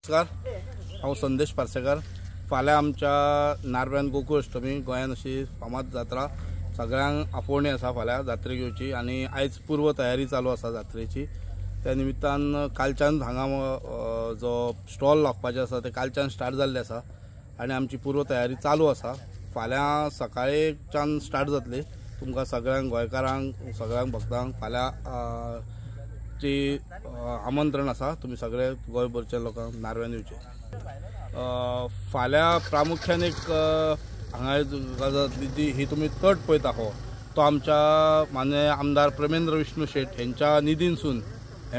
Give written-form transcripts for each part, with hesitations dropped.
नमस्कार, हांव संदेश पार्सेकार। फाल्यां आमच्या नारव्यान गोकुळ अष्टमी गोंयान अशी फामाद जात्रा सगळ्यांक आपोवणी आसा फाल्यां जात्रेक येवची आनी आयज पूर्व तयारी चालू आसा जात्रेची। त्या निमित्तान कालच्यान हांगा जो स्टॉल लागपाचे आसा ते कालच्यान स्टार्ट जाल्ले आसा आनी आमची पूर्व तयारी चालू आसा। फाल्यां सकाळीच्यान स्टार्ट जातली। तुमकां सगळ्यांक गोंयकारांक सगळ्यांक भक्तांक फाल्यां ची आमंत्रण आसा। तुम्ही सगळे गोंयभरच्या लोकांक नारव्यान येवचे। फाल्यां प्रामुख्यान एक हांगा गजाल ही तुमी तट पळयता तो आमच्या माननीय आमदार प्रेमेंद्र विष्णू शेट यांच्या निधीनसून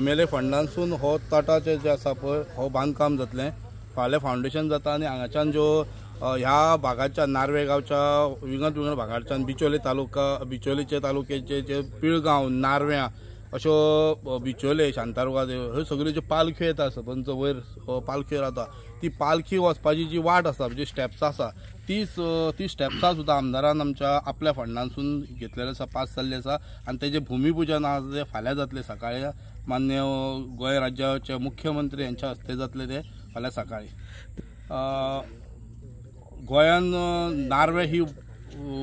MLA फंडानसून हो तटाचे जे आसा पळय हो बांदकाम जातलें। फाल्यां फावंडेशन जाता आनी हांगाच्यान ज्यो ह्या भागाच्या नार्वे गांवच्या विंगड विंगड भागाच्यान बिचोलेचे तालुक्याचे जे पिळगांव नारव्यां अशो बिचोले शांतारुगा देव ह्यो सगळ्यो ज्यो पालख्यो येता सबंद वयर पालख्यो रावता ती पालखी वचपाची जी वाट आसा म्हणजे स्टेप्स आसा ती स्टेप्सां सुद्दां आमदारान आमच्या आपल्या फंडानसून घेतलेले आसा, पास जाल्ले आसा आनी तेजे भुमिपूजन आज फाल्यां जातले सकाळी। माननीय गोंय राज्याचे मुख्यमंत्री यांच्या हस्ते जातले ते फाल्यां सकाळी। गोंयान नारवे ही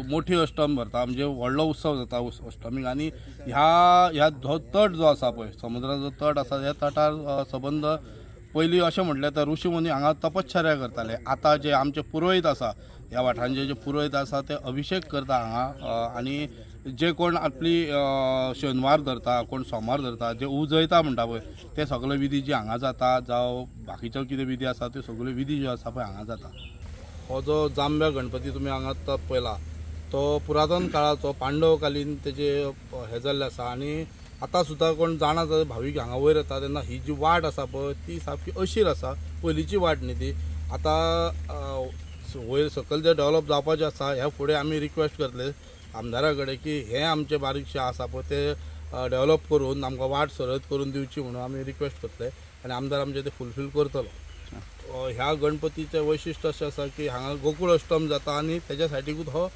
मोठी अष्टमी भरता म्हणजे व्हडलो उत्सव जाता अष्टमीक आनी ह्या तट जो आसा पळय समुद्राचो तट आसा ह्या तटार सबंद पयलीं अशें म्हटलें तर ऋषी मुनी हांगा तपश्चर्या करताले। आतां जे आमचे पुरोहित आसा ह्या वाठारांचे जे पुरोहित आसा ते अभिषेक करता हांगा आनी जे कोण आपली शेनवार धरता कोण सोमार धरता जे उजयता म्हणटा पळय ते सगळे विधी जे हांगा जाता जावं बाकीच्यो कितें विधी आसा त्यो सगळ्यो विधी ज्यो आसा पळय हांगा जाता। हो जो जांब्या गणपती तुम्ही हांगा पळयला तो पुरातन काळाचो पांडवकालीन तेजे हे जाल्ले आसा आनी आतां सुद्दां कोण जाणा भावीक हांगा वयर येता तेन्ना ही जी वाट आसा पळय ती सारकी अशीर आसा। पयलींची वाट न्ही ती। आतां वयर सकयल जे डेव्हलप जावपाचें आसा ह्या फुडें आमी रिक्वेस्ट करतले आमदारा कडेन की हे आमचे बारीकशे आसा पळय ते डेव्हलप करून आमकां वाट सरत करून दिवची म्हणून आमी रिक्वेस्ट करतले आनी आमदार आमचे ते फुलफील करतलो। ह्या गणपतीचे वैशिष्ट्य अशें आसा की हांगा गोकुळ अष्टमी जाता आनी तेज्या सायडीकूच हो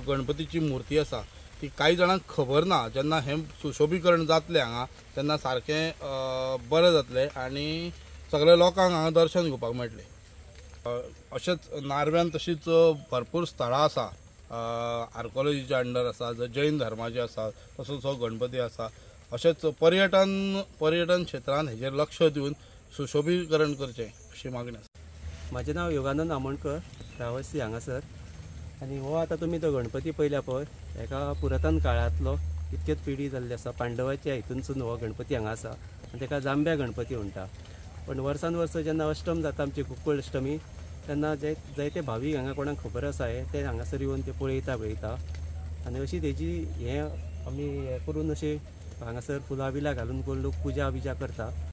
गणपतीची मुर्ती आसा ती काही जाणांक खबर ना। जेन्ना हें सुशोभीकरण जातलें हांगा तेन्ना सारकें बरें जातलें आनी सगळ्या लोकांक हांगा दर्शन घेवपाक मेळटलें। अशेंच नारव्यान तशीच भरपूर स्थळां आसा आर्कोलॉजीच्या अंडर आसा जैन धर्माचे आसा तसोच हो गणपती आसा। अशेंच पर्यटन क्षेत्रांत हेजेर लक्ष दिवन सुशोभीकरण करचें अशी मागणी आसा। म्हाजें नांव योगानंद आमोणकर, रावसी हांगासर। आनी हो आतां तुमी तो गणपती पळयला पळय हेका पुरातन काळांतलो कितक्योच पिढी जाल्ली आसा। पांडवाच्या हितूनसून हो गणपती हांगा आसा आनी ताका जांब्या गणपती म्हणटा। पण वर्सान वर्स जेन्ना अष्टम जाता आमची गोकुळ अष्टमी तेन्ना जायते भावीक हांगा कोणाक खबर आसा ते हांगासर येवन ते पळयता आनी अशी तेजी हें आमी हें करून अशें हांगासर फुलां बिलां घालून कोण लोक पुजा बिजा करता